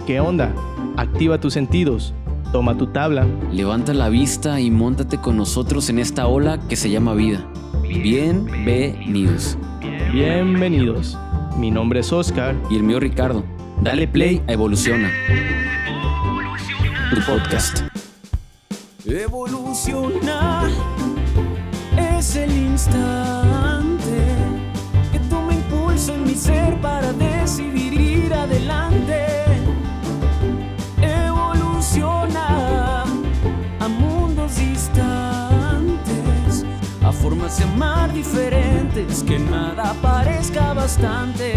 ¿Qué onda? Activa tus sentidos, toma tu tabla. Levanta la vista y móntate con nosotros en esta ola que se llama vida. Bienvenidos. Bienvenidos. Mi nombre es Oscar. Y el mío Ricardo. Dale play a Evoluciona. Tu podcast. Evoluciona es el instante que toma impulso en mi ser para decidir ir adelante. Evoluciona a mundos distantes, a formas de amar diferentes, que nada parezca bastante.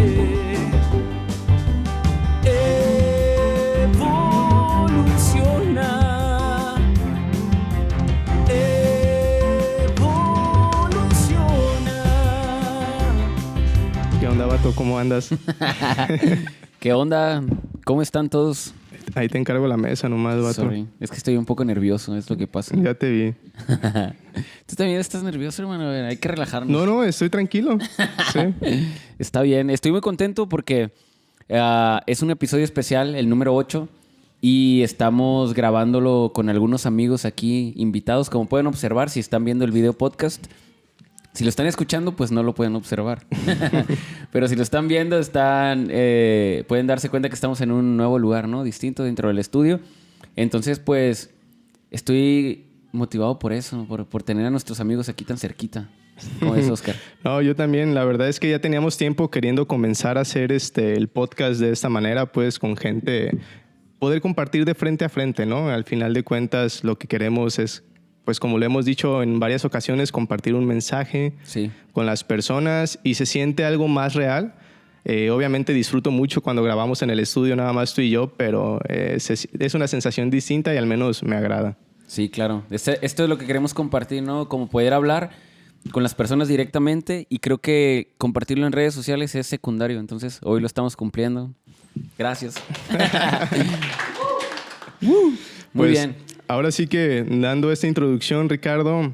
Evoluciona. ¿Qué onda, vato? ¿Cómo andas? ¿Qué onda? ¿Cómo están todos? Ahí te encargo la mesa nomás, vato. Sorry, es que estoy un poco nervioso, es lo que pasa. Ya te vi. ¿Tú también estás nervioso, hermano? A ver, hay que relajarnos. No, estoy tranquilo. Sí. Está bien, estoy muy contento porque es un episodio especial, el número 8, y estamos grabándolo con algunos amigos aquí invitados. Como pueden observar, si están viendo el video podcast, si lo están escuchando, pues no lo pueden observar. Pero si lo están viendo, pueden darse cuenta que estamos en un nuevo lugar, ¿no? Distinto dentro del estudio. Entonces, pues, estoy motivado por eso, por tener a nuestros amigos aquí tan cerquita. ¿Cómo es, Oscar? No, yo también. La verdad es que ya teníamos tiempo queriendo comenzar a hacer el podcast de esta manera, pues, con gente, poder compartir de frente a frente, ¿no? Al final de cuentas, lo que queremos es, pues, como lo hemos dicho en varias ocasiones, compartir un mensaje con las personas y se siente algo más real. Obviamente disfruto mucho cuando grabamos en el estudio, nada más tú y yo, pero es una sensación distinta y al menos me agrada. Sí, claro. Esto es lo que queremos compartir, ¿no? Como poder hablar con las personas directamente, y creo que compartirlo en redes sociales es secundario. Entonces, hoy lo estamos cumpliendo. Gracias. Muy bien. Ahora sí que, dando esta introducción, Ricardo,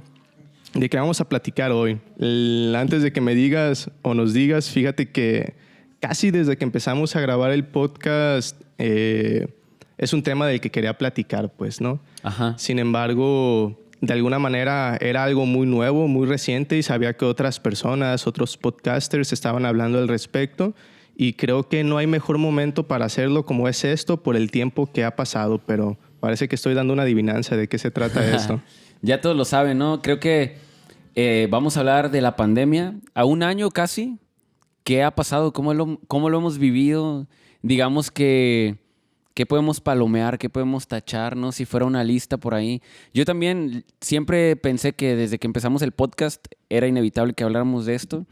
¿de qué vamos a platicar hoy? Antes de que me digas o nos digas, fíjate que casi desde que empezamos a grabar el podcast es un tema del que quería platicar, pues, ¿no? Ajá. Sin embargo, de alguna manera era algo muy nuevo, muy reciente, y sabía que otras personas, otros podcasters estaban hablando al respecto, y creo que no hay mejor momento para hacerlo como es esto por el tiempo que ha pasado, pero parece que estoy dando una adivinanza de qué se trata esto. Ya todos lo saben, ¿no? Creo que vamos a hablar de la pandemia. A un año casi, ¿qué ha pasado? ¿Cómo lo hemos vivido? Digamos que ¿qué podemos palomear? ¿Qué podemos tachar? ¿No? Si fuera una lista por ahí. Yo también siempre pensé que desde que empezamos el podcast era inevitable que habláramos de esto.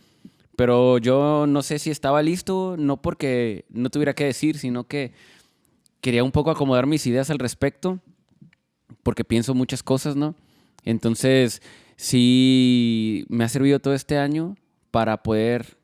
Pero yo no sé si estaba listo, no porque no tuviera que decir, sino que quería un poco acomodar mis ideas al respecto, porque pienso muchas cosas, ¿no? Entonces, sí me ha servido todo este año para poder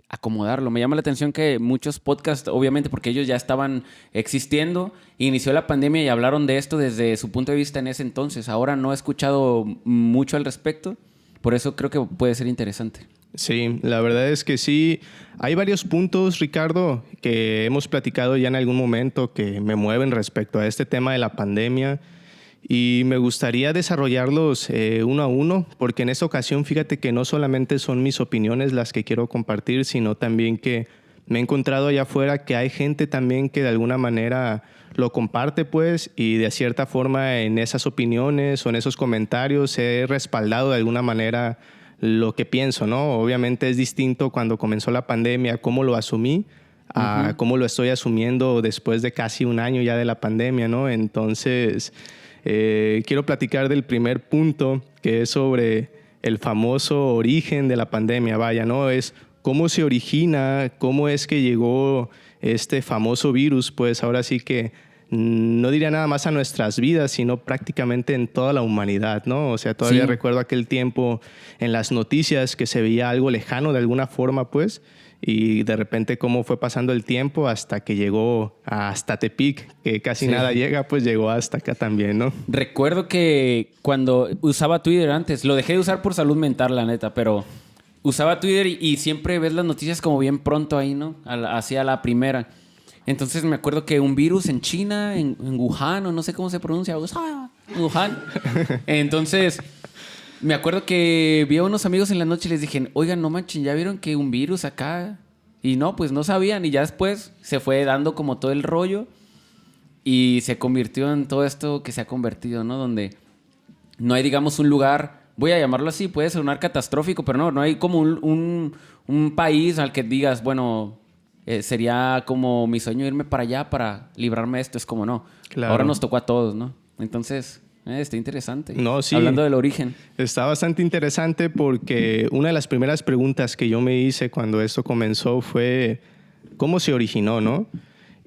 acomodarlo. Me llama la atención que muchos podcasts, obviamente porque ellos ya estaban existiendo, inició la pandemia y hablaron de esto desde su punto de vista en ese entonces. Ahora no he escuchado mucho al respecto, por eso creo que puede ser interesante. Sí, la verdad es que sí. Hay varios puntos, Ricardo, que hemos platicado ya en algún momento que me mueven respecto a este tema de la pandemia, y me gustaría desarrollarlos uno a uno, porque en esta ocasión fíjate que no solamente son mis opiniones las que quiero compartir, sino también que me he encontrado allá afuera que hay gente también que de alguna manera lo comparte, pues, y de cierta forma en esas opiniones o en esos comentarios he respaldado de alguna manera lo que pienso, ¿no? Obviamente es distinto cuando comenzó la pandemia, cómo lo asumí, a cómo lo estoy asumiendo después de casi un año ya de la pandemia, ¿no? Entonces, quiero platicar del primer punto, que es sobre el famoso origen de la pandemia, vaya, ¿no? Es cómo se origina, cómo es que llegó este famoso virus, pues ahora sí que no diría nada más a nuestras vidas, sino prácticamente en toda la humanidad, ¿no? O sea, todavía recuerdo aquel tiempo en las noticias que se veía algo lejano de alguna forma, pues, y de repente cómo fue pasando el tiempo hasta que llegó hasta Tepic, que casi nada llega, pues llegó hasta acá también, ¿no? Recuerdo que cuando usaba Twitter antes, lo dejé de usar por salud mental, la neta, pero usaba Twitter y siempre ves las noticias como bien pronto ahí, ¿no? Hacia la primera. Entonces me acuerdo que un virus en China, en Wuhan, o no sé cómo se pronuncia, Wuhan. Entonces, me acuerdo que vi a unos amigos en la noche y les dije, oigan, no manchen, ¿ya vieron que un virus acá? Y no, pues no sabían. Y ya después se fue dando como todo el rollo y se convirtió en todo esto que se ha convertido, ¿no? Donde no hay, digamos, un lugar, voy a llamarlo así, puede sonar catastrófico, pero no hay como un país al que digas, bueno, sería como mi sueño irme para allá para librarme de esto. Es como no. Claro. Ahora nos tocó a todos, ¿no? Entonces, está interesante. No, sí. Hablando del origen. Está bastante interesante porque una de las primeras preguntas que yo me hice cuando esto comenzó fue ¿cómo se originó, no?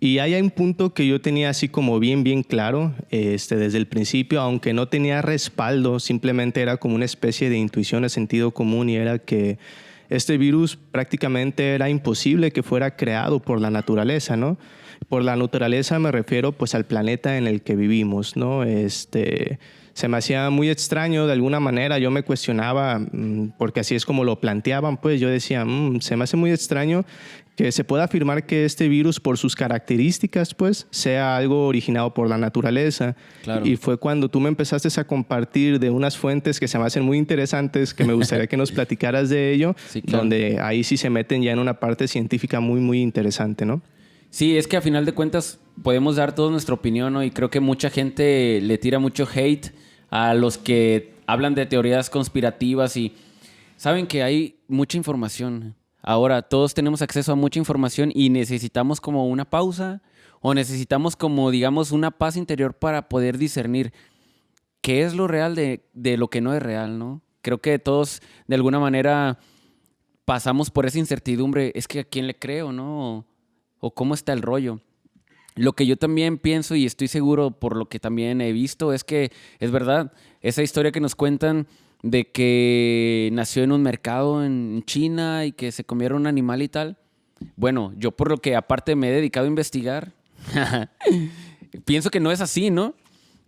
Y hay un punto que yo tenía así como bien claro desde el principio, aunque no tenía respaldo, simplemente era como una especie de intuición de sentido común, y era que este virus prácticamente era imposible que fuera creado por la naturaleza, ¿no? Por la naturaleza me refiero pues al planeta en el que vivimos, ¿no? Se me hacía muy extraño de alguna manera, yo me cuestionaba, porque así es como lo planteaban, pues yo decía, se me hace muy extraño que se pueda afirmar que este virus por sus características pues sea algo originado por la naturaleza. Claro. Y fue cuando tú me empezaste a compartir de unas fuentes que se me hacen muy interesantes, que me gustaría que nos platicaras de ello, Sí, claro. donde ahí sí se meten ya en una parte científica muy interesante, ¿no? Sí, es que a final de cuentas podemos dar toda nuestra opinión, ¿no? Y creo que mucha gente le tira mucho hate a los que hablan de teorías conspirativas y saben que hay mucha información. Ahora todos tenemos acceso a mucha información y necesitamos como una pausa o necesitamos como, digamos, una paz interior para poder discernir qué es lo real de lo que no es real, ¿no? Creo que todos de alguna manera pasamos por esa incertidumbre. Es que ¿a quién le creo, no? O cómo está el rollo. Lo que yo también pienso y estoy seguro por lo que también he visto es que es verdad, esa historia que nos cuentan de que nació en un mercado en China y que se comieron un animal y tal. Bueno, yo por lo que aparte me he dedicado a investigar, pienso que no es así, ¿no?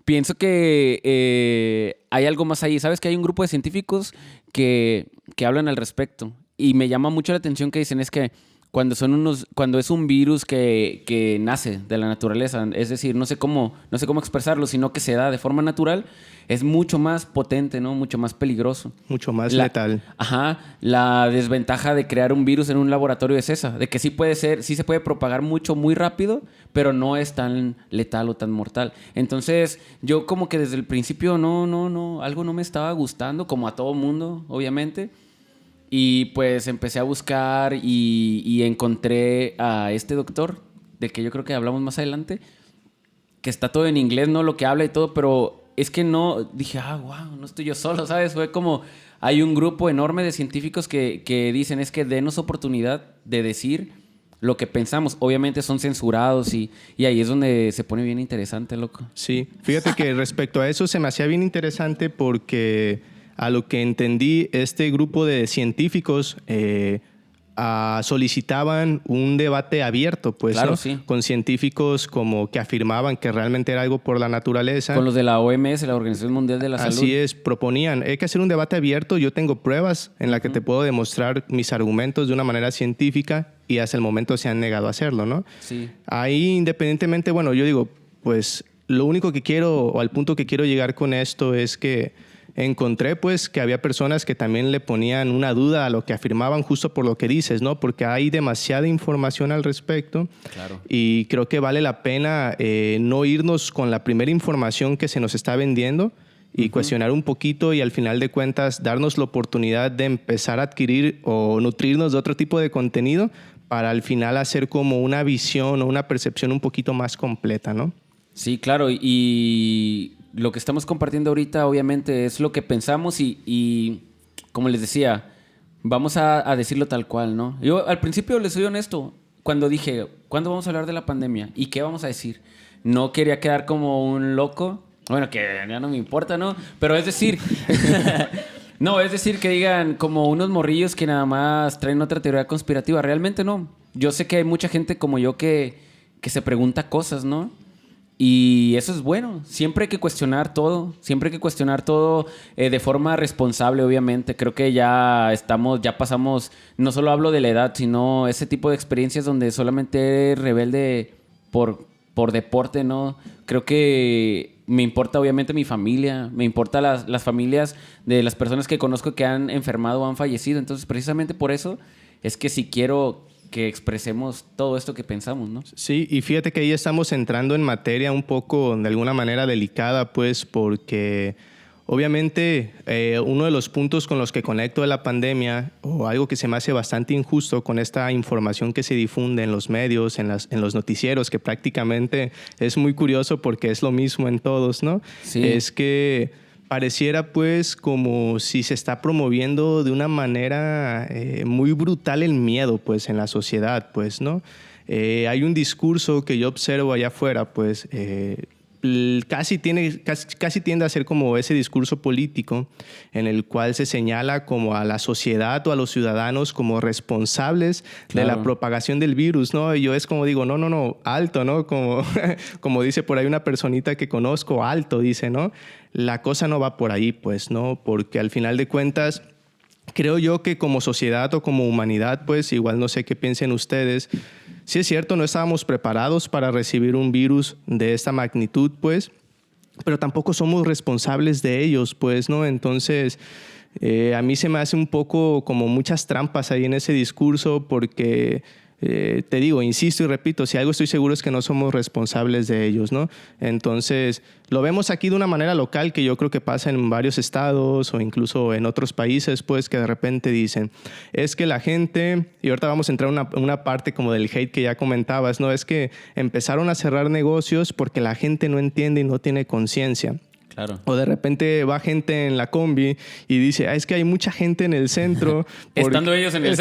Pienso que hay algo más ahí. ¿Sabes que hay un grupo de científicos que hablan al respecto? Y me llama mucho la atención que dicen es que cuando es un virus que nace de la naturaleza, es decir, no sé cómo expresarlo, sino que se da de forma natural, es mucho más potente, ¿no? Mucho más peligroso. Mucho más letal. Ajá. La desventaja de crear un virus en un laboratorio es esa, de que sí se puede propagar muy rápido, pero no es tan letal o tan mortal. Entonces, yo como que desde el principio algo no me estaba gustando, como a todo mundo, obviamente. Y pues empecé a buscar y encontré a este doctor, del que yo creo que hablamos más adelante, que está todo en inglés, ¿no? Lo que habla y todo, pero es que no, dije, wow, no estoy yo solo, ¿sabes? Fue como, hay un grupo enorme de científicos que dicen, es que denos oportunidad de decir lo que pensamos. Obviamente son censurados y ahí es donde se pone bien interesante, loco. Sí, fíjate que respecto a eso se me hacía bien interesante porque a lo que entendí, este grupo de científicos solicitaban un debate abierto, pues, claro, ¿no? Sí. Con científicos como que afirmaban que realmente era algo por la naturaleza. Con los de la OMS, la Organización Mundial de la Salud. Así es, proponían, hay que hacer un debate abierto, yo tengo pruebas en las que te puedo demostrar mis argumentos de una manera científica y hasta el momento se han negado a hacerlo, ¿no? Sí. Ahí independientemente, bueno, yo digo, pues lo único que quiero o al punto que quiero llegar con esto es que encontré pues que había personas que también le ponían una duda a lo que afirmaban justo por lo que dices, ¿no? Porque hay demasiada información al respecto. Claro. Y creo que vale la pena no irnos con la primera información que se nos está vendiendo y cuestionar un poquito y al final de cuentas darnos la oportunidad de empezar a adquirir o nutrirnos de otro tipo de contenido para al final hacer como una visión o una percepción un poquito más completa, ¿no? Sí, claro, y lo que estamos compartiendo ahorita obviamente es lo que pensamos y como les decía, vamos a decirlo tal cual, ¿no? Yo al principio les soy honesto, cuando dije, ¿cuándo vamos a hablar de la pandemia? ¿Y qué vamos a decir? No quería quedar como un loco, bueno, que ya no me importa, ¿no? Pero es decir, no, es decir que digan como unos morrillos que nada más traen otra teoría conspirativa, realmente no. Yo sé que hay mucha gente como yo que se pregunta cosas, ¿no? Y eso es bueno. Siempre hay que cuestionar todo. Siempre hay que cuestionar todo de forma responsable, obviamente. Creo que ya pasamos... No solo hablo de la edad, sino ese tipo de experiencias donde solamente eres rebelde por deporte, ¿no? Creo que me importa obviamente mi familia, me importa las familias de las personas que conozco que han enfermado o han fallecido. Entonces, precisamente por eso es que sí quiero que expresemos todo esto que pensamos, ¿no? Sí, y fíjate que ahí estamos entrando en materia un poco, de alguna manera delicada, pues, porque obviamente uno de los puntos con los que conecto de la pandemia, o algo que se me hace bastante injusto con esta información que se difunde en los medios, en los noticieros, que prácticamente es muy curioso porque es lo mismo en todos, ¿no? Sí. Es que pareciera pues como si se está promoviendo de una manera muy brutal el miedo pues en la sociedad, pues, ¿no? Hay un discurso que yo observo allá afuera, pues casi tiende a ser como ese discurso político en el cual se señala como a la sociedad o a los ciudadanos como responsables de la propagación del virus, ¿no? Y yo es como digo, no, alto, ¿no? Como dice por ahí una personita que conozco, alto, dice, ¿no? La cosa no va por ahí, pues, ¿no? Porque al final de cuentas, creo yo que como sociedad o como humanidad, pues, igual no sé qué piensen ustedes, sí es cierto, no estábamos preparados para recibir un virus de esta magnitud, pues, pero tampoco somos responsables de ellos, pues, ¿no? Entonces, a mí se me hace un poco como muchas trampas ahí en ese discurso porque te digo, insisto y repito, si algo estoy seguro es que no somos responsables de ellos, ¿no? Entonces, lo vemos aquí de una manera local que yo creo que pasa en varios estados o incluso en otros países, pues, que de repente dicen, es que la gente, y ahorita vamos a entrar en una parte como del hate que ya comentabas, ¿no? Es que empezaron a cerrar negocios porque la gente no entiende y no tiene conciencia. Claro. O de repente va gente en la combi y dice, es que hay mucha gente en el centro. Estando ellos en el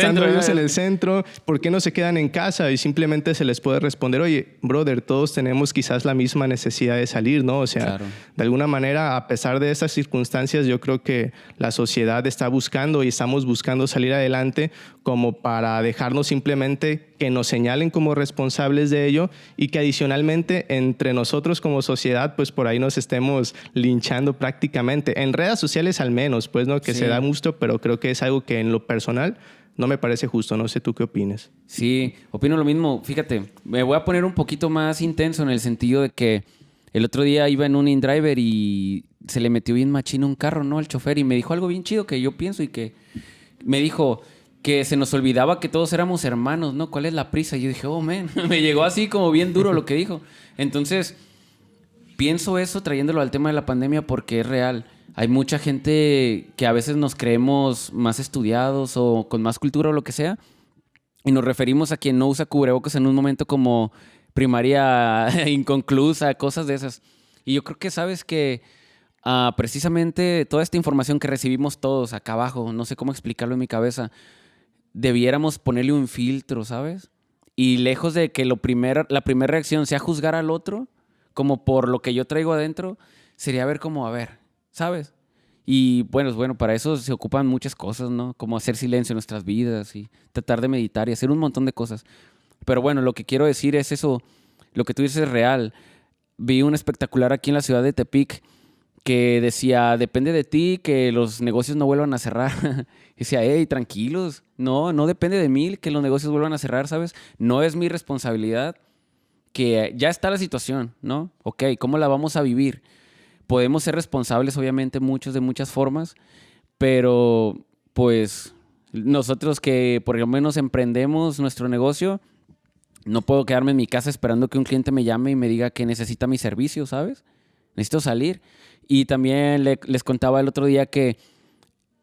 centro, ¿por qué no se quedan en casa? Y simplemente se les puede responder, oye, brother, todos tenemos quizás la misma necesidad de salir, ¿no? O sea, claro, de alguna manera, a pesar de esas circunstancias, yo creo que la sociedad está buscando y estamos buscando salir adelante como para dejarnos simplemente que nos señalen como responsables de ello y que adicionalmente entre nosotros como sociedad, pues por ahí nos estemos linchando prácticamente. En redes sociales al menos, pues, ¿no? Que sí, se da gusto, pero creo que es algo que en lo personal no me parece justo. No sé tú qué opinas. Sí, opino lo mismo. Fíjate, me voy a poner un poquito más intenso en el sentido de que el otro día iba en un InDriver y se le metió bien machino un carro, ¿no? Al chofer, y me dijo algo bien chido que yo pienso y que me dijo que se nos olvidaba que todos éramos hermanos, ¿no? ¿Cuál es la prisa? Y yo dije, oh, man, me llegó así como bien duro lo que dijo. Entonces, pienso eso trayéndolo al tema de la pandemia porque es real. Hay mucha gente que a veces nos creemos más estudiados o con más cultura o lo que sea, y nos referimos a quien no usa cubrebocas en un momento como primaria inconclusa, cosas de esas. Y yo creo que sabes que precisamente toda esta información que recibimos todos acá abajo, no sé cómo explicarlo en mi cabeza, debiéramos ponerle un filtro, ¿sabes? Y lejos de que la primera reacción sea juzgar al otro, como por lo que yo traigo adentro, sería ver como, a ver, ¿sabes? Y bueno, para eso se ocupan muchas cosas, ¿no? Como hacer silencio en nuestras vidas y tratar de meditar y hacer un montón de cosas. Pero bueno, lo que quiero decir es eso, lo que tú dices es real. Vi un espectacular aquí en la ciudad de Tepic que decía, depende de ti que los negocios no vuelvan a cerrar. Y decía, hey, tranquilos, no depende de mí que los negocios vuelvan a cerrar, ¿sabes? No es mi responsabilidad, que ya está la situación, ¿no? Ok, ¿cómo la vamos a vivir? Podemos ser responsables, obviamente, muchos de muchas formas, pero pues nosotros que por lo menos emprendemos nuestro negocio, no puedo quedarme en mi casa esperando que un cliente me llame y me diga que necesita mi servicio, ¿sabes? Necesito salir. Y también les contaba el otro día que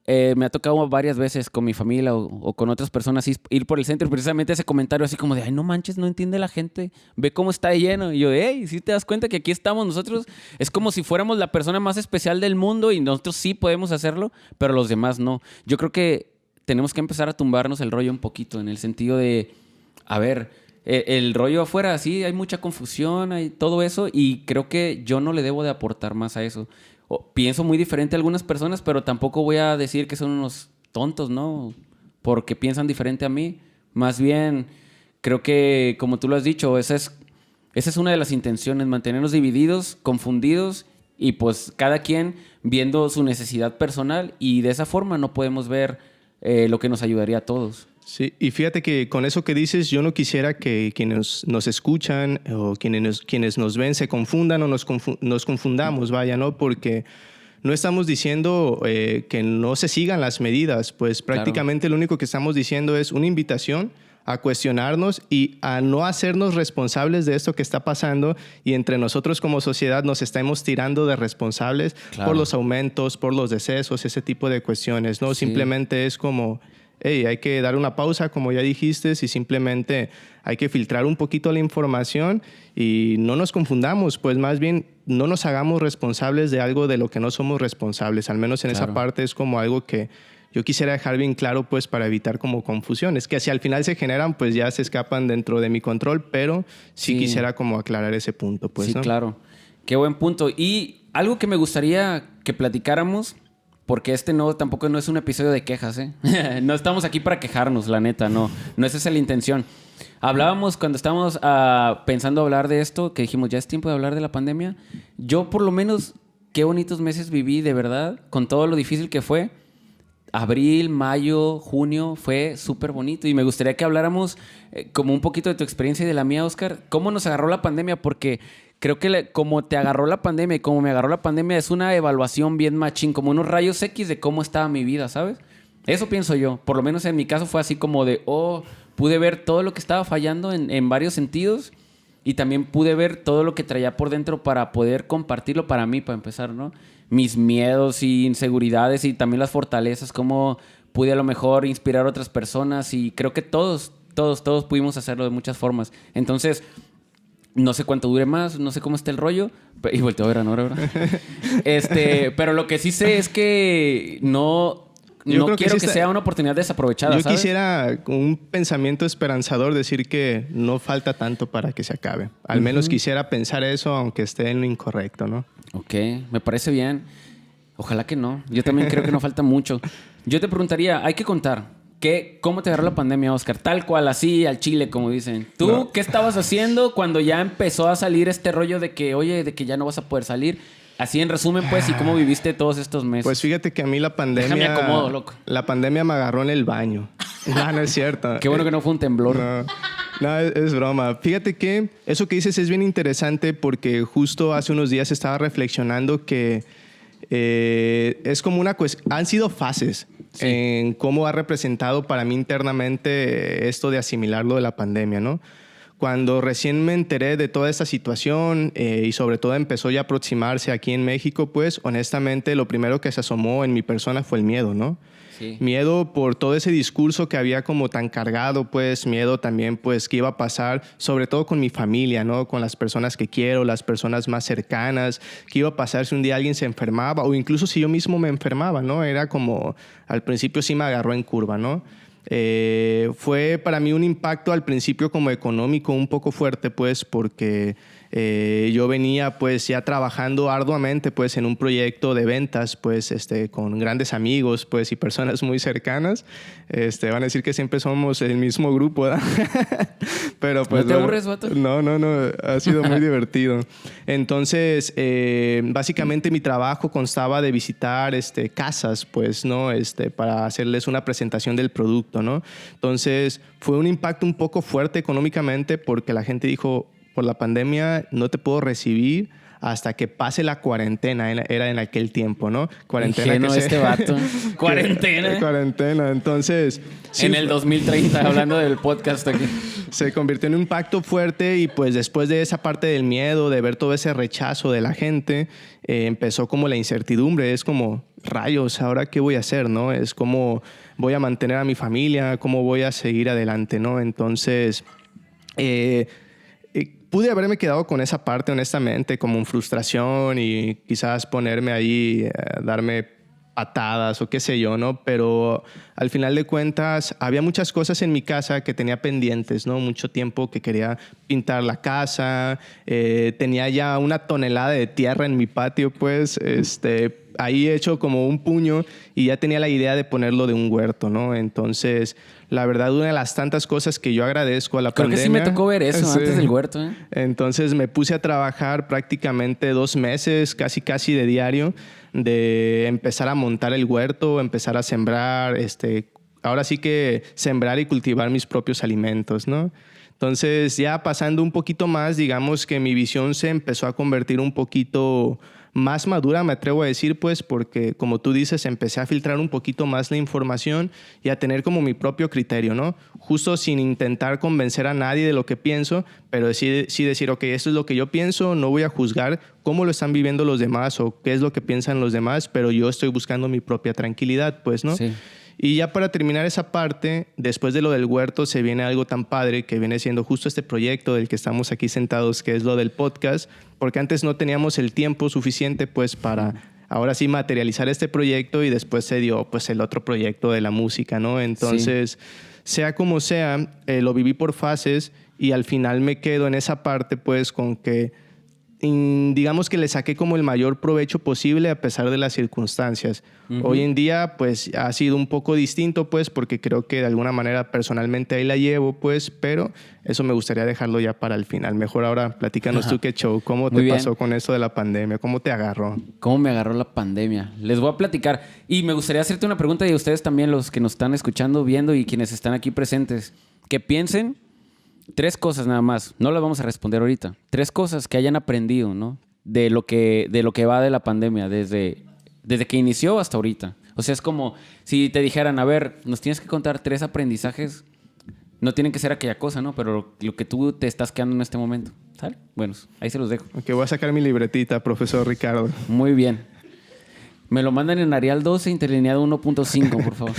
me ha tocado varias veces con mi familia o con otras personas ir por el centro y precisamente ese comentario así como de, ay, no manches, no entiende la gente, ve cómo está lleno. Y yo, hey, ¿sí te das cuenta que aquí estamos nosotros? Es como si fuéramos la persona más especial del mundo y nosotros sí podemos hacerlo, pero los demás no. Yo creo que tenemos que empezar a tumbarnos el rollo un poquito en el sentido de, a ver, el rollo afuera, sí, hay mucha confusión, hay todo eso y creo que yo no le debo de aportar más a eso. Pienso muy diferente a algunas personas, pero tampoco voy a decir que son unos tontos, ¿no? Porque piensan diferente a mí. Más bien, creo que, como tú lo has dicho, esa es una de las intenciones, mantenernos divididos, confundidos y pues cada quien viendo su necesidad personal y de esa forma no podemos ver lo que nos ayudaría a todos. Sí, y fíjate que con eso que dices, yo no quisiera que quienes nos escuchan o quienes nos ven se confundan o nos confundamos, vaya, ¿no? Porque no estamos diciendo que no se sigan las medidas, pues prácticamente lo único que estamos diciendo es una invitación a cuestionarnos y a no hacernos responsables de esto que está pasando, y entre nosotros como sociedad nos estamos tirando de responsables por los aumentos, por los decesos, ese tipo de cuestiones, ¿no? Sí. Simplemente es como... Hey, hay que dar una pausa, como ya dijiste, y simplemente hay que filtrar un poquito la información y no nos confundamos, pues más bien no nos hagamos responsables de algo de lo que no somos responsables. Al menos en esa parte es como algo que yo quisiera dejar bien claro, pues para evitar como confusiones, que si al final se generan, pues ya se escapan dentro de mi control, pero sí quisiera como aclarar ese punto, pues. Sí, ¿no? Claro. Qué buen punto. Y algo que me gustaría que platicáramos... Porque tampoco no es un episodio de quejas, ¿eh? No estamos aquí para quejarnos, la neta, no. No esa es la intención. Hablábamos cuando estábamos pensando hablar de esto, que dijimos, ya es tiempo de hablar de la pandemia. Yo, por lo menos, qué bonitos meses viví, de verdad, con todo lo difícil que fue. Abril, mayo, junio, fue súper bonito. Y me gustaría que habláramos como un poquito de tu experiencia y de la mía, Oscar. ¿Cómo nos agarró la pandemia? Porque... creo que como te agarró la pandemia y como me agarró la pandemia es una evaluación bien machín, como unos rayos X de cómo estaba mi vida, ¿sabes? Eso pienso yo. Por lo menos en mi caso fue así como de, pude ver todo lo que estaba fallando en varios sentidos y también pude ver todo lo que traía por dentro para poder compartirlo para mí, para empezar, ¿no? Mis miedos y inseguridades y también las fortalezas, cómo pude a lo mejor inspirar a otras personas y creo que todos pudimos hacerlo de muchas formas. Entonces... no sé cuánto dure más, no sé cómo está el rollo. Y volteo a ver a Nora, ¿verdad? Pero lo que sí sé es que no quiero que sea una oportunidad desaprovechada, yo ¿sabes? quisiera, con un pensamiento esperanzador, decir que no falta tanto para que se acabe. Al menos quisiera pensar eso, aunque esté en lo incorrecto, ¿no? Ok, me parece bien. Ojalá que no. Yo también creo que no falta mucho. Yo te preguntaría, hay que contar... ¿Cómo te agarró la pandemia, Oscar? Tal cual, así, al chile, como dicen. ¿Tú qué estabas haciendo cuando ya empezó a salir este rollo de que, oye, de que ya no vas a poder salir? Así en resumen, pues, ¿y cómo viviste todos estos meses? Pues fíjate que a mí la pandemia... Déjame acomodo, loco. La pandemia me agarró en el baño. No es cierto. Qué bueno que no fue un temblor. No, es broma. Fíjate que eso que dices es bien interesante porque justo hace unos días estaba reflexionando que es como una cuestión... Han sido fases en cómo ha representado para mí internamente esto de asimilar lo de la pandemia, ¿no? Cuando recién me enteré de toda esta situación y sobre todo empezó ya a aproximarse aquí en México, pues honestamente lo primero que se asomó en mi persona fue el miedo, ¿no? Sí. Miedo por todo ese discurso que había como tan cargado, pues miedo también pues qué iba a pasar, sobre todo con mi familia, ¿no? Con las personas que quiero, las personas más cercanas, qué iba a pasar si un día alguien se enfermaba o incluso si yo mismo me enfermaba, ¿no? Era como, al principio sí me agarró en curva, ¿no? Fue para mí un impacto al principio como económico un poco fuerte, pues porque yo venía pues ya trabajando arduamente pues en un proyecto de ventas pues con grandes amigos pues y personas muy cercanas. Van a decir que siempre somos el mismo grupo, ¿verdad? Pero pues ¿No te aburres, vato? No, ha sido muy divertido. Entonces básicamente mi trabajo constaba de visitar casas pues, ¿no? Para hacerles una presentación del producto, ¿no? Entonces fue un impacto un poco fuerte económicamente porque la gente dijo, por la pandemia no te puedo recibir hasta que pase la cuarentena. Era en aquel tiempo, ¿no? Cuarentena. Ingenuo este vato. Cuarentena. Cuarentena. Entonces... En el 2030, hablando del podcast aquí. Se convirtió en un impacto fuerte y pues después de esa parte del miedo, de ver todo ese rechazo de la gente, empezó como la incertidumbre. Es como, rayos, ¿ahora qué voy a hacer, no? Es como, voy a mantener a mi familia, cómo voy a seguir adelante, ¿no? Entonces... pude haberme quedado con esa parte, honestamente, como en frustración y quizás ponerme ahí, darme patadas o qué sé yo, ¿no? Pero al final de cuentas había muchas cosas en mi casa que tenía pendientes, ¿no? Mucho tiempo que quería pintar la casa, tenía ya una tonelada de tierra en mi patio, pues, ahí hecho como un puño y ya tenía la idea de ponerlo de un huerto, ¿no? Entonces, la verdad, una de las tantas cosas que yo agradezco a la pandemia... Creo que sí me tocó ver eso antes del huerto, ¿eh? Entonces, me puse a trabajar prácticamente 2 meses, casi de diario, de empezar a montar el huerto, empezar a sembrar, ahora sí que sembrar y cultivar mis propios alimentos, ¿no? Entonces, ya pasando un poquito más, digamos que mi visión se empezó a convertir un poquito más madura, me atrevo a decir, pues, porque como tú dices, empecé a filtrar un poquito más la información y a tener como mi propio criterio, ¿no? Justo sin intentar convencer a nadie de lo que pienso, pero sí decir, ok, esto es lo que yo pienso, no voy a juzgar cómo lo están viviendo los demás o qué es lo que piensan los demás, pero yo estoy buscando mi propia tranquilidad, pues, ¿no? Sí. Y ya para terminar esa parte, después de lo del huerto, se viene algo tan padre que viene siendo justo este proyecto del que estamos aquí sentados, que es lo del podcast, porque antes no teníamos el tiempo suficiente pues para ahora sí materializar este proyecto y después se dio pues el otro proyecto de la música, ¿no? Entonces, sea como sea, lo viví por fases y al final me quedo en esa parte pues con que digamos que le saqué como el mayor provecho posible a pesar de las circunstancias. Hoy en día pues ha sido un poco distinto pues porque creo que de alguna manera personalmente ahí la llevo pues, pero eso me gustaría dejarlo ya para el final. Mejor ahora platícanos tú qué show, cómo te pasó con eso de la pandemia, cómo te agarró. ¿Cómo me agarró la pandemia? Les voy a platicar y me gustaría hacerte una pregunta y a ustedes también, los que nos están escuchando, viendo y quienes están aquí presentes, que piensen 3 cosas nada más, no las vamos a responder ahorita. 3 cosas que hayan aprendido, ¿no? De lo que va de la pandemia, desde que inició hasta ahorita. O sea, es como si te dijeran, a ver, nos tienes que contar 3 aprendizajes. No tienen que ser aquella cosa, ¿no? Pero lo que tú te estás quedando en este momento. ¿Sale? Bueno, ahí se los dejo. Ok, voy a sacar mi libretita, profesor Ricardo. Muy bien. Me lo mandan en Arial 12, interlineado 1.5, por favor.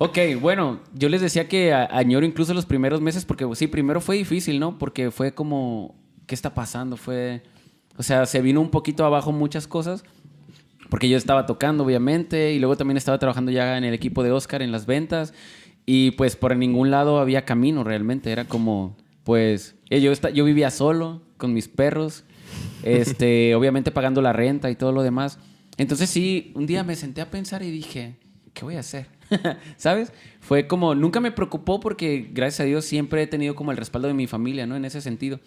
Ok, bueno, yo les decía que añoro incluso los primeros meses porque sí, primero fue difícil, ¿no? Porque fue como, ¿qué está pasando? O sea, se vino un poquito abajo muchas cosas porque yo estaba tocando, obviamente, y luego también estaba trabajando ya en el equipo de Oscar en las ventas y pues por ningún lado había camino realmente. Era como, pues, yo vivía solo con mis perros, obviamente pagando la renta y todo lo demás. Entonces sí, un día me senté a pensar y dije, ¿qué voy a hacer? ¿Sabes? Fue como, nunca me preocupó porque gracias a Dios siempre he tenido como el respaldo de mi familia, ¿no? En ese sentido.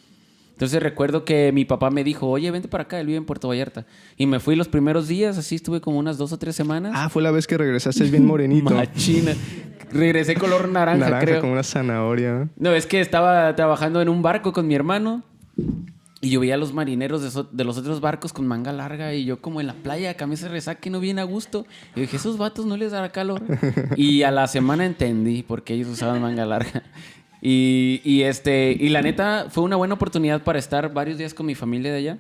Entonces recuerdo que mi papá me dijo, oye, vente para acá, él vive en Puerto Vallarta. Y me fui los primeros días, así estuve como unas 2 o 3 semanas. Ah, fue la vez que regresaste bien morenito. Machina. Regresé color naranja, creo. Como una zanahoria. No, es que estaba trabajando en un barco con mi hermano y yo veía a los marineros de los otros barcos con manga larga y yo como en la playa, camisa de resaque, no bien a gusto. Y dije, esos vatos no les dará calor. Y a la semana entendí por qué ellos usaban manga larga. Y la neta fue una buena oportunidad para estar varios días con mi familia de allá.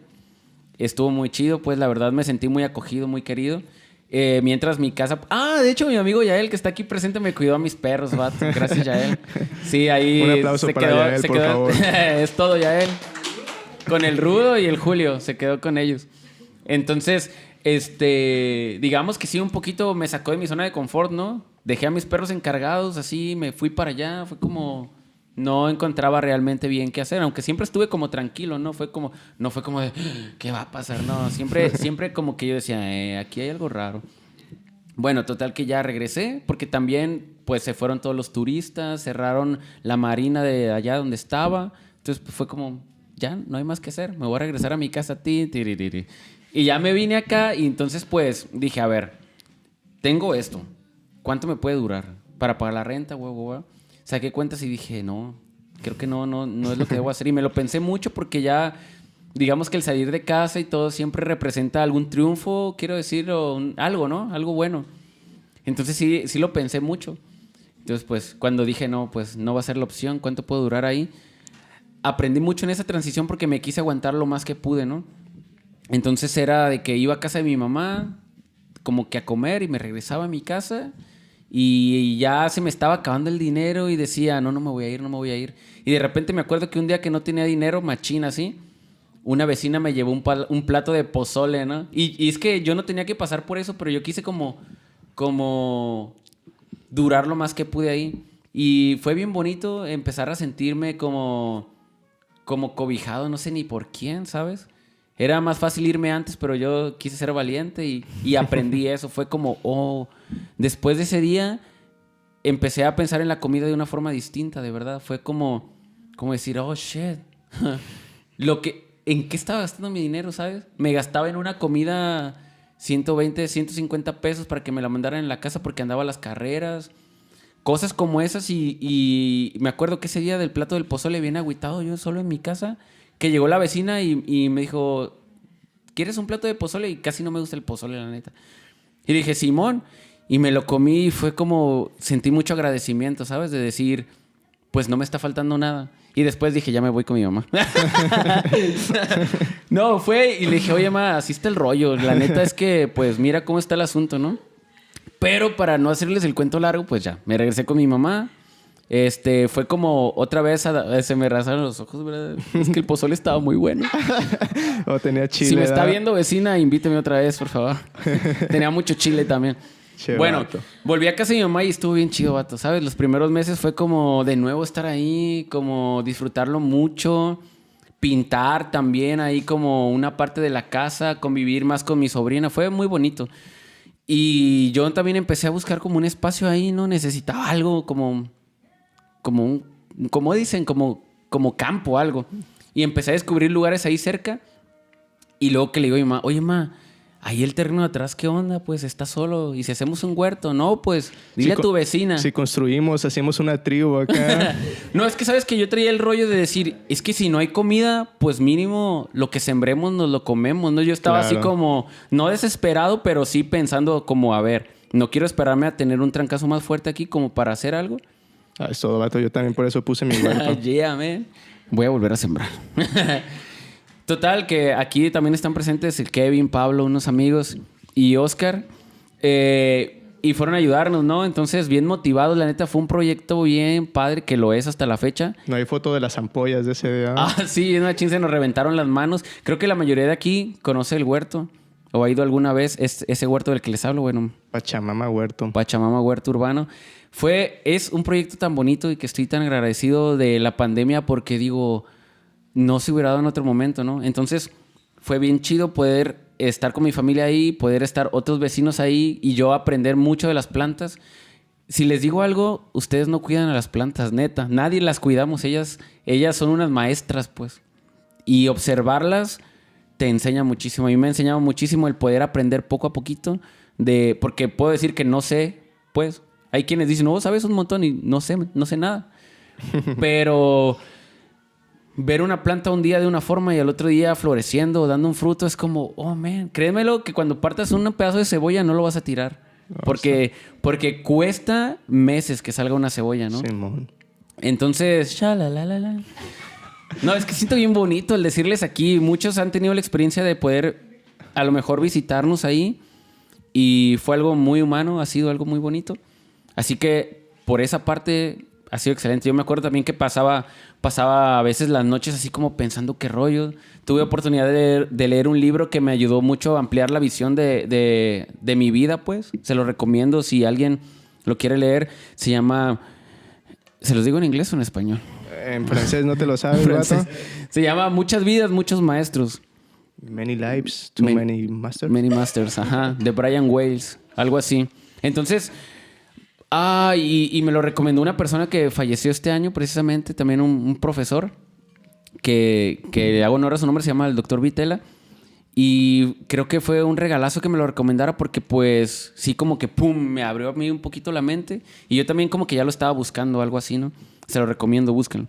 Estuvo muy chido, pues la verdad me sentí muy acogido, muy querido. Mientras mi casa... de hecho mi amigo Yael, que está aquí presente, me cuidó a mis perros, vato. Gracias, Yael. Sí, ahí... Un aplauso para Yael, por favor. Es todo, Yael. Con el Rudo y el Julio, se quedó con ellos. Entonces, digamos que sí, un poquito me sacó de mi zona de confort, ¿no? Dejé a mis perros encargados, así, me fui para allá. Fue como... No encontraba realmente bien qué hacer, aunque siempre estuve como tranquilo, ¿no? No fue como de, ¿qué va a pasar? No, siempre como que yo decía, aquí hay algo raro. Bueno, total que ya regresé, porque también, pues, se fueron todos los turistas, cerraron la marina de allá donde estaba. Entonces, pues, fue como, ya, no hay más que hacer, me voy a regresar a mi casa, tiririri. Y ya me vine acá y entonces, pues, dije, a ver, tengo esto, ¿cuánto me puede durar para pagar la renta, huevo? Saqué cuentas y dije, no, creo que no es lo que debo hacer. Y me lo pensé mucho porque ya, digamos que el salir de casa y todo siempre representa algún triunfo, quiero decir, o algo, ¿no? Algo bueno. Entonces sí lo pensé mucho. Entonces, pues, cuando dije, no, pues no va a ser la opción, ¿cuánto puedo durar ahí? Aprendí mucho en esa transición porque me quise aguantar lo más que pude, ¿no? Entonces era de que iba a casa de mi mamá, como que a comer y me regresaba a mi casa... Y ya se me estaba acabando el dinero y decía, no me voy a ir. Y de repente me acuerdo que un día que no tenía dinero, machín así, una vecina me llevó un plato de pozole, ¿no? Y es que yo no tenía que pasar por eso, pero yo quise como durar lo más que pude ahí. Y fue bien bonito empezar a sentirme como cobijado, no sé ni por quién, ¿sabes? Era más fácil irme antes, pero yo quise ser valiente y aprendí eso. Fue como, después de ese día empecé a pensar en la comida de una forma distinta, de verdad. Fue como decir, shit. ¿En qué estaba gastando mi dinero, sabes? Me gastaba en una comida 120, 150 pesos para que me la mandaran en la casa porque andaba a las carreras. Cosas como esas y me acuerdo que ese día del plato del pozole bien agüitado yo solo en mi casa, que llegó la vecina y me dijo, ¿quieres un plato de pozole? Y casi no me gusta el pozole, la neta. Y dije, Simón, y me lo comí y fue como, sentí mucho agradecimiento, ¿sabes? De decir, pues no me está faltando nada. Y después dije, ya me voy con mi mamá. No, fue y le dije, oye, ma, así está el rollo. La neta es que, pues mira cómo está el asunto, ¿no? Pero para no hacerles el cuento largo, pues ya, me regresé con mi mamá. Fue como otra vez, se me rasaron los ojos, ¿verdad? Es que el pozole estaba muy bueno. O tenía chile. Si me está viendo, vecina, invíteme otra vez, por favor. Tenía mucho chile también. Che, bueno, vato. volví a casa de mi mamá y estuvo bien chido, vato, ¿sabes? Los primeros meses fue como de nuevo estar ahí, como disfrutarlo mucho. Pintar también ahí como una parte de la casa, convivir más con mi sobrina. Fue muy bonito. Y yo también empecé a buscar como un espacio ahí, ¿no? Necesitaba algo como dicen, como campo, algo. Y empecé a descubrir lugares ahí cerca. Y luego que le digo a mi mamá, oye, ma, ahí el terreno de atrás, ¿qué onda? Pues está solo. ¿Y si hacemos un huerto? No, pues dile a tu vecina. Si construimos, hacemos una tribu acá. No, es que sabes que yo traía el rollo de decir, es que si no hay comida, pues mínimo lo que sembremos nos lo comemos, ¿no? Yo estaba así como, no desesperado, pero sí pensando como, a ver, no quiero esperarme a tener un trancazo más fuerte aquí como para hacer algo. Ah, es todo, vato. Yo también por eso puse mi huerto. Yeah, man. Voy a volver a sembrar. Total, que aquí también están presentes el Kevin, Pablo, unos amigos y Oscar. Y fueron a ayudarnos, ¿no? Entonces, bien motivados. La neta, fue un proyecto bien padre, que lo es hasta la fecha. No hay foto de las ampollas de ese día. Ah, sí, en una chin se nos reventaron las manos. Creo que la mayoría de aquí conoce el huerto. O ha ido alguna vez ese huerto del que les hablo, bueno. Pachamama Huerto. Pachamama Huerto Urbano. Es un proyecto tan bonito y que estoy tan agradecido de la pandemia porque digo, no se hubiera dado en otro momento, ¿no? Entonces fue bien chido poder estar con mi familia ahí, poder estar otros vecinos ahí y yo aprender mucho de las plantas. Si les digo algo, ustedes no cuidan a las plantas, neta. Nadie las cuidamos. Ellas son unas maestras, pues. Y observarlas te enseña muchísimo. A mí me ha enseñado muchísimo el poder aprender poco a poquito porque puedo decir que no sé, pues. Hay quienes dicen, no, sabes un montón y no sé nada. Pero ver una planta un día de una forma y al otro día floreciendo, dando un fruto, es como, oh, man. Créemelo que cuando partas un pedazo de cebolla no lo vas a tirar. Porque cuesta meses que salga una cebolla, ¿no? Simón. Entonces, la. No, es que siento bien bonito el decirles aquí. Muchos han tenido la experiencia de poder a lo mejor visitarnos ahí. Y fue algo muy humano, ha sido algo muy bonito. Así que por esa parte ha sido excelente. Yo me acuerdo también que pasaba a veces las noches así como pensando qué rollo. Tuve oportunidad de leer un libro que me ayudó mucho a ampliar la visión de mi vida, pues. Se lo recomiendo si alguien lo quiere leer. Se llama... ¿Se los digo en inglés o en español? En francés no te lo sabes, vato. Se llama Muchas vidas, muchos maestros. Many lives, too many masters. Many Masters, ajá. De Brian Weiss, algo así. Entonces... y me lo recomendó una persona que falleció este año, precisamente, también un profesor, que le hago honor a su nombre, se llama el Dr. Vitela. Y creo que fue un regalazo que me lo recomendara porque, pues, sí como que, pum, me abrió a mí un poquito la mente. Y yo también como que ya lo estaba buscando, algo así, ¿no? Se lo recomiendo, búsquenlo.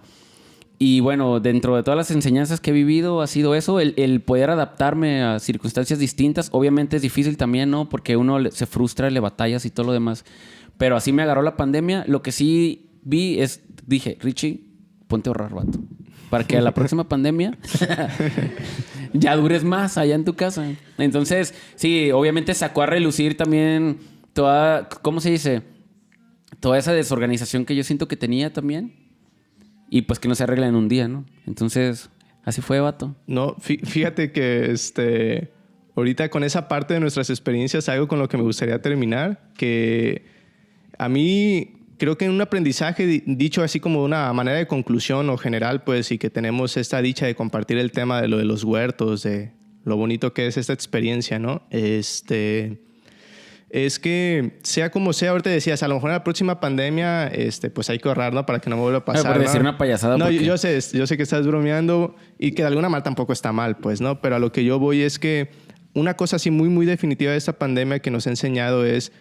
Y bueno, dentro de todas las enseñanzas que he vivido ha sido eso, el poder adaptarme a circunstancias distintas. Obviamente es difícil también, ¿no? Porque uno se frustra, le batallas y todo lo demás. Pero así me agarró la pandemia. Lo que sí dije, Richie, ponte a ahorrar, vato. Para que a la próxima pandemia ya dures más allá en tu casa. Entonces, sí, obviamente sacó a relucir también toda, ¿cómo se dice? Toda esa desorganización que yo siento que tenía también. Y pues que no se arregla en un día, ¿no? Entonces, así fue, vato. No, fíjate que ahorita con esa parte de nuestras experiencias, algo con lo que me gustaría terminar, que a mí creo que en un aprendizaje dicho así como de una manera de conclusión o general, pues, y que tenemos esta dicha de compartir el tema de lo de los huertos, de lo bonito que es esta experiencia, ¿no? Es que sea como sea, ahorita decías, a lo mejor en la próxima pandemia, pues hay que ahorrar, ¿no? Para que no me vuelva a pasar. Por decir una payasada. No, porque... yo sé que estás bromeando y que de alguna manera tampoco está mal, pues, ¿no? Pero a lo que yo voy es que una cosa así muy, muy definitiva de esta pandemia que nos ha enseñado es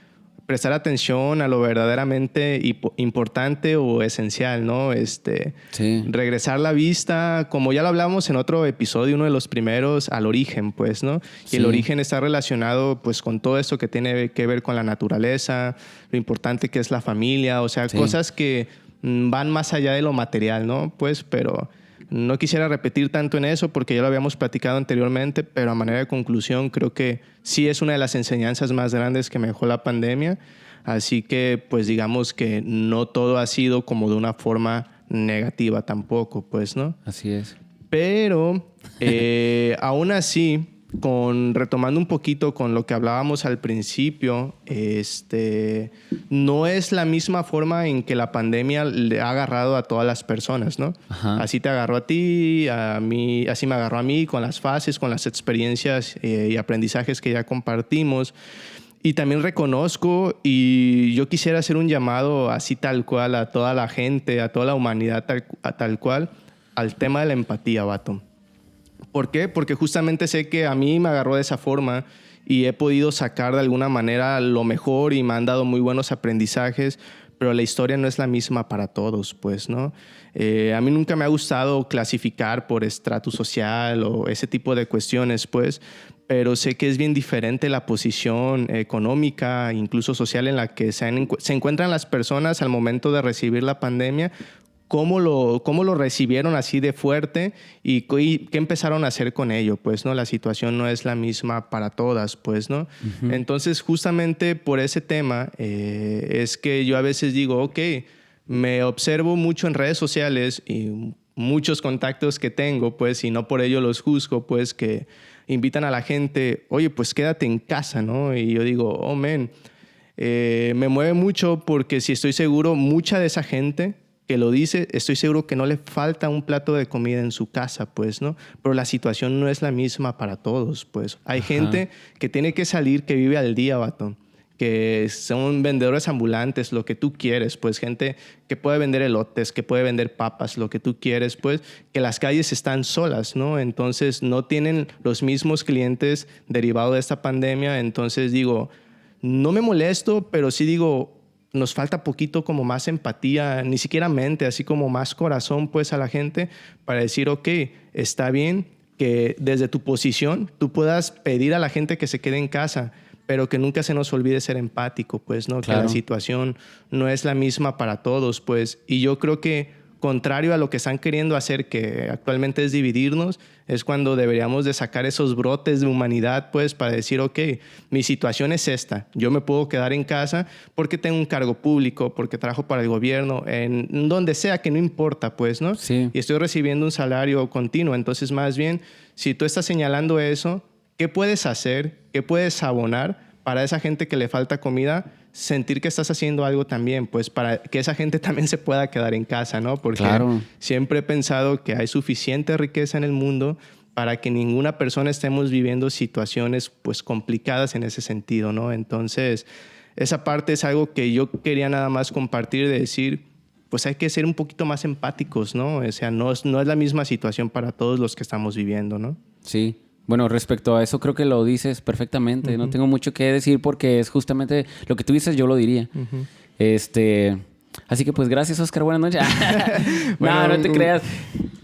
prestar atención a lo verdaderamente importante o esencial, ¿no? Sí. Regresar la vista, como ya lo hablamos en otro episodio, uno de los primeros, al origen, pues, ¿no? Y Sí. el origen está relacionado, pues, con todo esto que tiene que ver con la naturaleza, lo importante que es la familia, o sea, Sí. cosas que van más allá de lo material, ¿no? Pues, pero no quisiera repetir tanto en eso porque ya lo habíamos platicado anteriormente, pero a manera de conclusión creo que sí es una de las enseñanzas más grandes que me dejó la pandemia. Así que, pues digamos que no todo ha sido como de una forma negativa tampoco, pues, ¿no? Así es. Pero aún así, retomando un poquito con lo que hablábamos al principio, no es la misma forma en que la pandemia le ha agarrado a todas las personas, ¿no? Ajá. Así te agarró a ti, a mí, así me agarró a mí con las fases, con las experiencias y aprendizajes que ya compartimos. Y también reconozco y yo quisiera hacer un llamado así tal cual a toda la gente, a toda la humanidad tal cual, al tema de la empatía, vato. ¿Por qué? Porque justamente sé que a mí me agarró de esa forma y he podido sacar de alguna manera lo mejor y me han dado muy buenos aprendizajes, pero la historia no es la misma para todos, pues, ¿no? A mí nunca me ha gustado clasificar por estrato social o ese tipo de cuestiones, pues, pero sé que es bien diferente la posición económica, incluso social, en la que se encuentran las personas al momento de recibir la pandemia. ¿Cómo lo recibieron así de fuerte y qué empezaron a hacer con ello? Pues, ¿no? La situación no es la misma para todas, pues, ¿no? Ujú. Entonces, justamente por ese tema es que yo a veces digo, ok, me observo mucho en redes sociales y muchos contactos que tengo, pues, y no por ello los juzgo, pues, que invitan a la gente, oye, pues quédate en casa, ¿no? Y yo digo, oh, man, me mueve mucho porque si estoy seguro, mucha de esa gente que lo dice, estoy seguro que no le falta un plato de comida en su casa, pues, ¿no? Pero la situación no es la misma para todos, pues. Hay Ajá. gente que tiene que salir, que vive al día, vato, que son vendedores ambulantes, lo que tú quieres, pues, gente que puede vender elotes, que puede vender papas, lo que tú quieres, pues, que las calles están solas, ¿no? Entonces, no tienen los mismos clientes derivados de esta pandemia. Entonces, digo, no me molesto, pero sí digo, nos falta poquito como más empatía, ni siquiera mente, así como más corazón, pues, a la gente para decir, ok, está bien que desde tu posición tú puedas pedir a la gente que se quede en casa, pero que nunca se nos olvide ser empático, pues, ¿no? Claro. Que la situación no es la misma para todos, pues. Y yo creo que, contrario a lo que están queriendo hacer, que actualmente es dividirnos, es cuando deberíamos de sacar esos brotes de humanidad, pues, para decir, ok, mi situación es esta. Yo me puedo quedar en casa porque tengo un cargo público, porque trabajo para el gobierno, en donde sea, que no importa, pues, ¿no? Sí. Y estoy recibiendo un salario continuo. Entonces, más bien, si tú estás señalando eso, ¿qué puedes hacer? ¿Qué puedes abonar para esa gente que le falta comida? Sentir que estás haciendo algo también, pues, para que esa gente también se pueda quedar en casa, ¿no? Porque Claro. siempre he pensado que hay suficiente riqueza en el mundo para que ninguna persona estemos viviendo situaciones, pues, complicadas en ese sentido, ¿no? Entonces, esa parte es algo que yo quería nada más compartir, de decir, pues hay que ser un poquito más empáticos, ¿no? O sea, no es la misma situación para todos los que estamos viviendo, ¿no? Sí. Bueno, respecto a eso creo que lo dices perfectamente. No tengo mucho que decir porque es justamente lo que tú dices, yo lo diría. Así que pues gracias, Oscar. Buenas noches. Bueno, no te creas.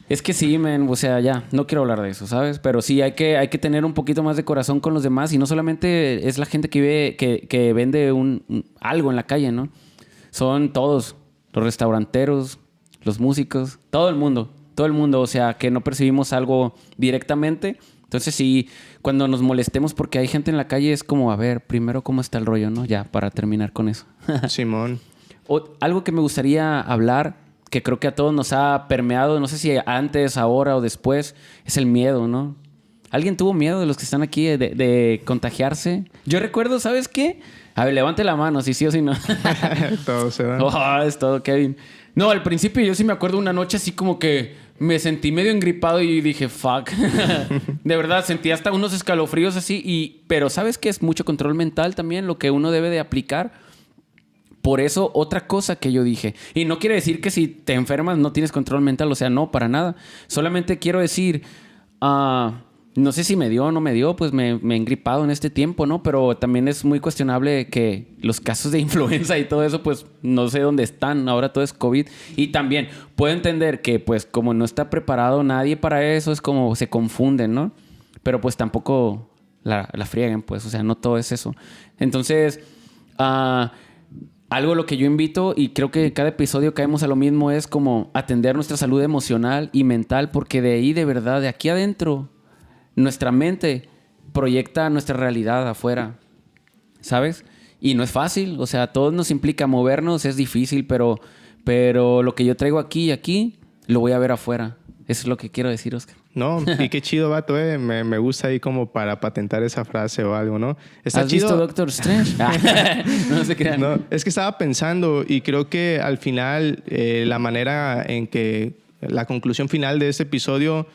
Es que sí, o sea, ya, no quiero hablar de eso, ¿sabes? Pero sí, hay que tener un poquito más de corazón con los demás. Y no solamente es la gente que vende algo en la calle, ¿no? Son todos, los restauranteros, los músicos, todo el mundo. O sea, que no percibimos algo directamente. Entonces sí, cuando nos molestemos porque hay gente en la calle, es como, a ver, primero cómo está el rollo, ¿no? Ya, para terminar con eso. Simón. Algo que me gustaría hablar, que creo que a todos nos ha permeado, no sé si antes, ahora o después, es el miedo, ¿no? ¿Alguien tuvo miedo de los que están aquí de contagiarse? Yo recuerdo, ¿sabes qué? A ver, levante la mano, si sí o si no. Todo se da. Oh, es todo, Kevin. No, al principio yo sí me acuerdo una noche así como que me sentí medio engripado y dije, fuck. De verdad, sentí hasta unos escalofríos así. Pero ¿sabes qué? Es mucho control mental también lo que uno debe de aplicar. Por eso, otra cosa que yo dije. Y no quiere decir que si te enfermas no tienes control mental. O sea, no, para nada. Solamente quiero decir... no sé si me dio o no me dio, pues me he engripado en este tiempo, ¿no? Pero también es muy cuestionable que los casos de influenza y todo eso, pues no sé dónde están. Ahora todo es COVID. Y también puedo entender que, pues, como no está preparado nadie para eso, es como se confunden, ¿no? Pero pues tampoco la frieguen, pues. O sea, no todo es eso. Entonces, algo a lo que yo invito, y creo que cada episodio caemos a lo mismo, es como atender nuestra salud emocional y mental, porque de ahí, de verdad, de aquí adentro, nuestra mente proyecta nuestra realidad afuera, ¿sabes? Y no es fácil, o sea, a todos nos implica movernos, es difícil, pero lo que yo traigo aquí, lo voy a ver afuera. Eso es lo que quiero decir, Oscar. No, y qué chido, vato, me gusta ahí como para patentar esa frase o algo, ¿no? Está ¿Has chido. visto Doctor Strange? No se crean. No, es que estaba pensando y creo que al final la manera en que la conclusión final de este episodio,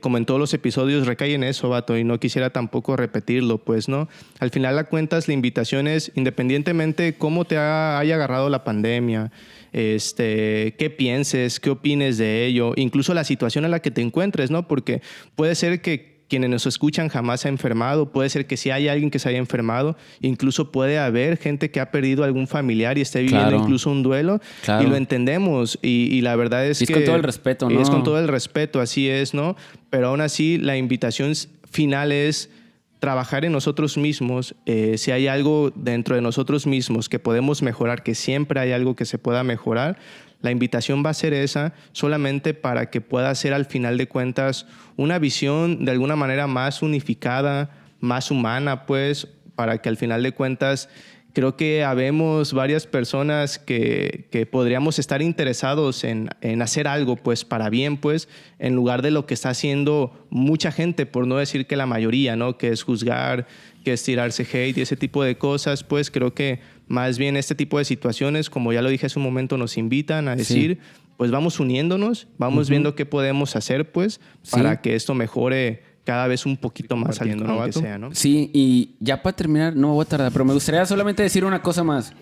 como en todos los episodios, recae en eso, vato, y no quisiera tampoco repetirlo, pues, ¿no? Al final a cuentas, la invitación es, independientemente cómo te haya agarrado la pandemia, qué pienses, qué opines de ello, incluso la situación en la que te encuentres, ¿no? Porque puede ser que quienes nos escuchan jamás se ha enfermado, puede ser que sí haya alguien que se haya enfermado, incluso puede haber gente que ha perdido algún familiar y esté viviendo incluso un duelo, y lo entendemos, y la verdad es que... Es con todo el respeto, ¿no? Es con todo el respeto, así es, ¿no? Pero aún así la invitación final es trabajar en nosotros mismos. Si hay algo dentro de nosotros mismos que podemos mejorar, que siempre hay algo que se pueda mejorar, la invitación va a ser esa, solamente para que pueda ser al final de cuentas una visión de alguna manera más unificada, más humana, pues, para que al final de cuentas creo que habemos varias personas que podríamos estar interesados en hacer algo, pues, para bien, pues, en lugar de lo que está haciendo mucha gente, por no decir que la mayoría, ¿no? Que es juzgar, que es tirarse hate y ese tipo de cosas, pues, creo que más bien este tipo de situaciones, como ya lo dije hace un momento, nos invitan a decir, pues, vamos uniéndonos, vamos viendo qué podemos hacer, pues, para que esto mejore cada vez un poquito más saliendo, ¿no? Aunque sea, ¿no? Sí, y ya para terminar, no me voy a tardar, pero me gustaría solamente decir una cosa más.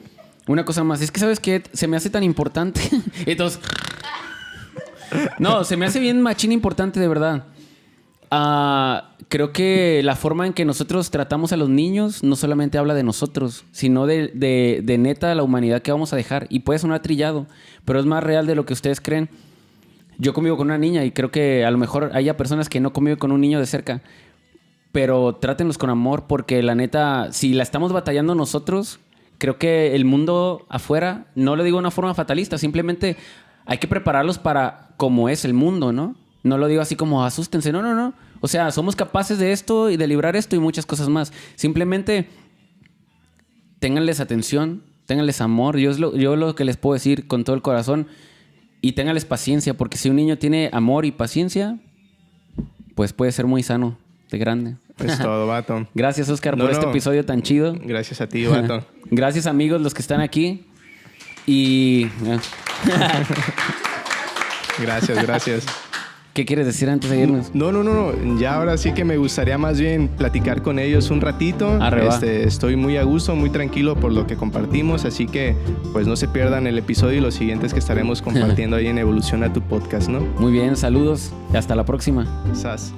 Una cosa más. Es que, ¿sabes qué? Se me hace tan importante. Entonces... No, se me hace bien machín importante, de verdad. Creo que la forma en que nosotros tratamos a los niños no solamente habla de nosotros, sino de neta la humanidad que vamos a dejar. Y puede sonar trillado, pero es más real de lo que ustedes creen. Yo convivo con una niña y creo que a lo mejor haya personas que no conviven con un niño de cerca, pero trátenlos con amor, porque la neta, si la estamos batallando nosotros, creo que el mundo afuera, no lo digo de una forma fatalista, simplemente hay que prepararlos para cómo es el mundo, ¿no? No lo digo así como asústense, no. O sea, somos capaces de esto y de librar esto y muchas cosas más. Simplemente ténganles atención, ténganles amor. Yo lo que les puedo decir con todo el corazón. Y ténganles paciencia, porque si un niño tiene amor y paciencia, pues puede ser muy sano de grande. Es todo, vato. Gracias, Oscar, por este episodio tan chido. Gracias a ti, vato. Gracias, amigos, los que están aquí. Y... Gracias. ¿Qué quieres decir antes de irnos? No. Ya ahora sí que me gustaría más bien platicar con ellos un ratito. Estoy muy a gusto, muy tranquilo por lo que compartimos, así que pues no se pierdan el episodio y los siguientes que estaremos compartiendo ahí en Evoluciona tu Podcast, ¿no? Muy bien, saludos y hasta la próxima. Sas.